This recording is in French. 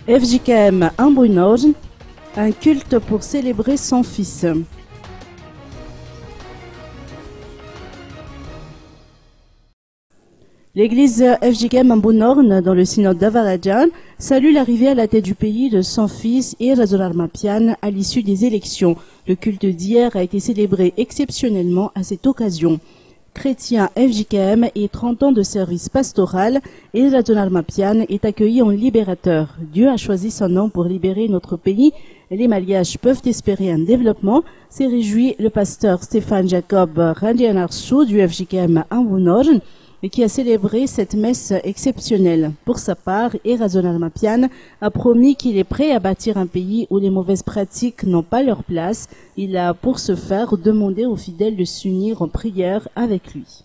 FJKM Ambounoj, un culte pour célébrer son fils. L'église FJKM Ambounorn, dans le synode d'Avaradjan, salue l'arrivée à la tête du pays de son fils Erazoul Armapian à l'issue des élections. Le culte d'hier a été célébré exceptionnellement à cette occasion. Chrétien FJKM et 30 ans de service pastoral, Erazoul Armapian est accueilli en libérateur. Dieu a choisi son nom pour libérer notre pays. Les Malgaches peuvent espérer un développement. S'est réjoui le pasteur Stéphane Jacob Randianarsou du FJKM Ambounorn, et qui a célébré cette messe exceptionnelle. Pour sa part, Erazoul Armapian a promis qu'il est prêt à bâtir un pays où les mauvaises pratiques n'ont pas leur place. Il a, pour ce faire, demandé aux fidèles de s'unir en prière avec lui.